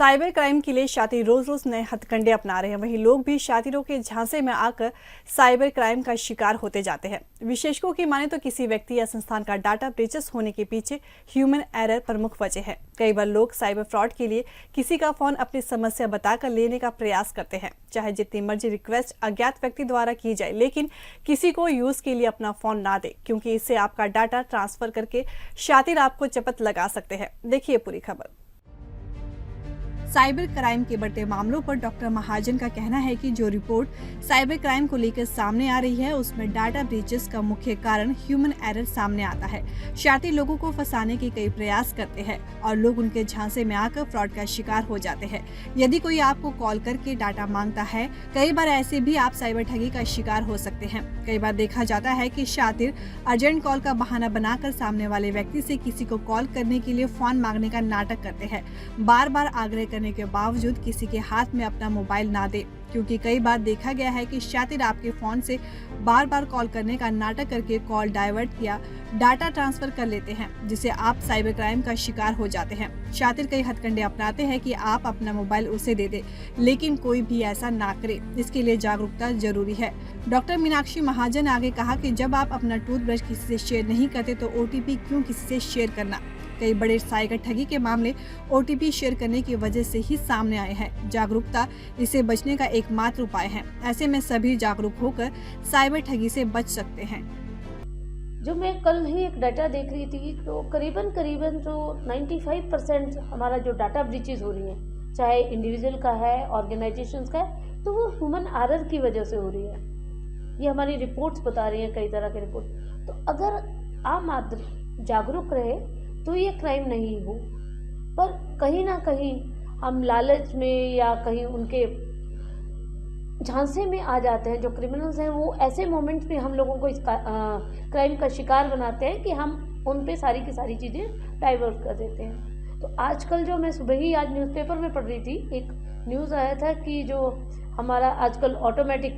Cyber crime के लिए शातिर रोज रोज नए हथकंडे अपना रहे हैं। वहीं लोग भी शातिरों के झांसे में आकर साइबर क्राइम का शिकार होते जाते हैं। विशेषज्ञों की माने तो किसी व्यक्ति या संस्थान का डाटा ब्रीचेस होने के पीछे ह्यूमन एरर प्रमुख वजह है। कई बार लोग साइबर फ्रॉड के लिए किसी का फोन अपनी समस्या बताकर लेने का प्रयास करते हैं, चाहे जितनी मर्जी रिक्वेस्ट अज्ञात व्यक्ति द्वारा की जाए, लेकिन किसी को यूज के लिए अपना फोन ना दे, क्योंकि इससे आपका डाटा ट्रांसफर करके शातिर आपको चपत लगा सकते हैं। देखिए पूरी खबर। साइबर क्राइम के बढ़ते मामलों पर डॉक्टर महाजन का कहना है कि जो रिपोर्ट साइबर क्राइम को लेकर सामने आ रही है, उसमें डाटा ब्रीचेस का मुख्य कारण ह्यूमन एरर सामने आता है। शातिर लोगों को फंसाने के कई प्रयास करते हैं और लोग उनके झांसे में आकर फ्रॉड का शिकार हो जाते हैं। यदि कोई आपको कॉल करके डाटा मांगता है, कई बार ऐसे भी आप साइबर ठगी का शिकार हो सकते हैं। कई बार देखा जाता है कि शातिर अर्जेंट कॉल का बहाना बनाकर सामने वाले व्यक्ति से किसी को कॉल करने के लिए फोन मांगने का नाटक करते हैं। बार बार आग्रह करने के बावजूद किसी के हाथ में अपना मोबाइल ना दे, क्योंकि कई बार देखा गया है कि शातिर आपके फोन से बार बार कॉल करने का नाटक करके कॉल डाइवर्ट या डाटा ट्रांसफर कर लेते हैं, जिससे आप साइबर क्राइम का शिकार हो जाते हैं। शातिर कई हथकंडे अपनाते हैं कि आप अपना मोबाइल उसे दे दे, लेकिन कोई भी ऐसा ना करे। इसके लिए जागरूकता जरूरी है। डॉक्टर मीनाक्षी महाजन आगे कहा कि जब आप अपना टूथब्रश किसी से शेयर नहीं करते तो OTP क्यों किसी से शेयर करना। कई बड़े साइबर ठगी के मामले OTP शेयर करने की वजह से ही सामने आए हैं। जागरूकता इससे बचने का एकमात्र उपाय है। ऐसे में सभी जागरूक होकर साइबर ठगी से बच सकते हैं। जो मैं कल ही एक डाटा देख रही थी, तो करीबन जो 95% हमारा जो डाटा ब्रीचेज हो रही है, चाहे इंडिविजुअल का है, ऑर्गेनाइजेशंस का है, तो वो ह्यूमन एरर की वजह से हो रही है। ये हमारी रिपोर्ट्स बता रही हैं, कई तरह के रिपोर्ट। तो अगर आम आदमी जागरूक रहे तो ये क्राइम नहीं हो, पर कहीं ना कहीं हम लालच में या कहीं उनके झांसे में आ जाते हैं। जो क्रिमिनल्स हैं वो ऐसे मोमेंट्स में हम लोगों को इस क्राइम का शिकार बनाते हैं कि हम उन पे सारी की सारी चीज़ें डाइवर्ट कर देते हैं। तो आजकल जो मैं सुबह ही आज न्यूज़पेपर में पढ़ रही थी, एक न्यूज़ आया था कि जो हमारा आजकल ऑटोमेटिक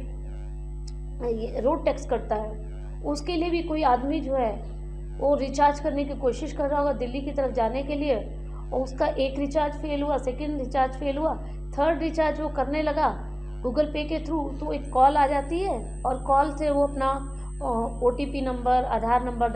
रोड टैक्स कटता है, उसके लिए भी कोई आदमी जो है वो रिचार्ज करने की कोशिश कर रहा होगा दिल्ली की तरफ जाने के लिए, और उसका एक रिचार्ज फेल हुआ, सेकंड रिचार्ज फेल हुआ, थर्ड रिचार्ज वो करने लगा गूगल पे के थ्रू, तो एक कॉल आ जाती है और कॉल से वो अपना OTP नंबर, आधार नंबर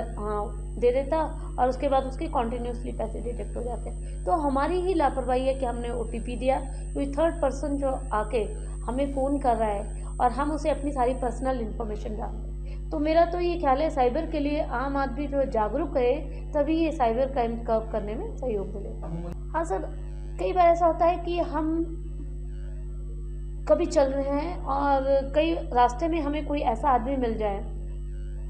दे देता, और उसके बाद उसके कॉन्टीन्यूसली पैसे डिटेक्ट हो जाते हैं। तो हमारी ही लापरवाही है कि हमने OTP दिया, कोई थर्ड पर्सन जो आके हमें फ़ोन कर रहा है और हम उसे अपनी सारी पर्सनल इन्फॉर्मेशन डाल दें। तो मेरा तो ये ख्याल है, साइबर के लिए आम आदमी जो जागरूक रहे, तभी ये साइबर क्राइम कम करने में सहयोग मिलेगा। हाँ सर, कई बार ऐसा होता है कि हम कभी चल रहे हैं और कई रास्ते में हमें कोई ऐसा आदमी मिल जाए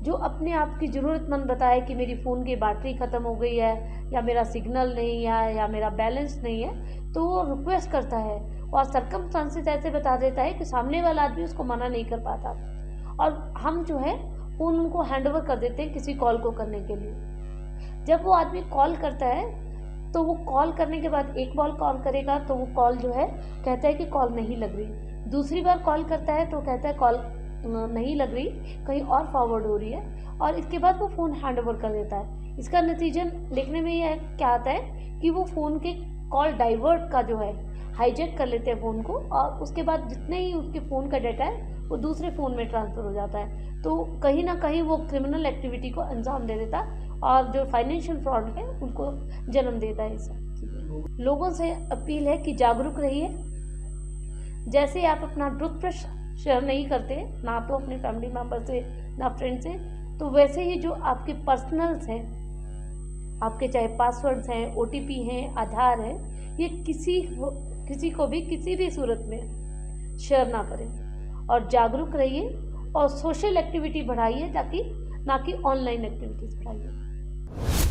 जो अपने आप की ज़रूरतमंद बताए कि मेरी फ़ोन की बैटरी ख़त्म हो गई है, या मेरा सिग्नल नहीं है, या मेरा बैलेंस नहीं है, तो वो रिक्वेस्ट करता है और सर्कमस्टांसेस ऐसे बता देता है कि सामने वाला आदमी उसको मना नहीं कर पाता, और हम जो है फ़ोन उनको हैंड ओवर कर देते हैं किसी कॉल को करने के लिए। जब वो आदमी कॉल करता है तो वो कॉल करने के बाद एक बार कॉल करेगा तो वो कॉल जो है कहता है कि कॉल नहीं लग रही। दूसरी बार कॉल करता है तो कहता है कॉल नहीं लग रही, कहीं और फॉरवर्ड हो रही है, और इसके बाद वो फ़ोन हैंड ओवर कर देता है। इसका नतीजा देखने में यह क्या आता है कि वो फ़ोन के कॉल डाइवर्ट का जो है हाईजैक कर लेते हैं फ़ोन को, और उसके बाद जितने ही उसके फ़ोन का डाटा है वो दूसरे फ़ोन में ट्रांसफ़र हो जाता है। तो कहीं ना कहीं वो क्रिमिनल एक्टिविटी को अंजाम दे देता और जो फाइनेंशियल फ्रॉड है उनको जन्म देता है। इस लोगों से अपील है कि जागरूक रहिए। जैसे आप अपना टूथब्रश शेयर नहीं करते, ना तो अपने फैमिली मेम्बर से ना फ्रेंड से, तो वैसे ही जो आपके पर्सनल्स हैं, आपके चाहे पासवर्ड्स हैं, OTP हैं, आधार है, ये किसी को भी किसी भी सूरत में शेयर ना करें, और जागरूक रहिए और सोशल एक्टिविटी बढ़ाइए, ताकि ना कि ऑनलाइन एक्टिविटीज़ बढ़ाइए।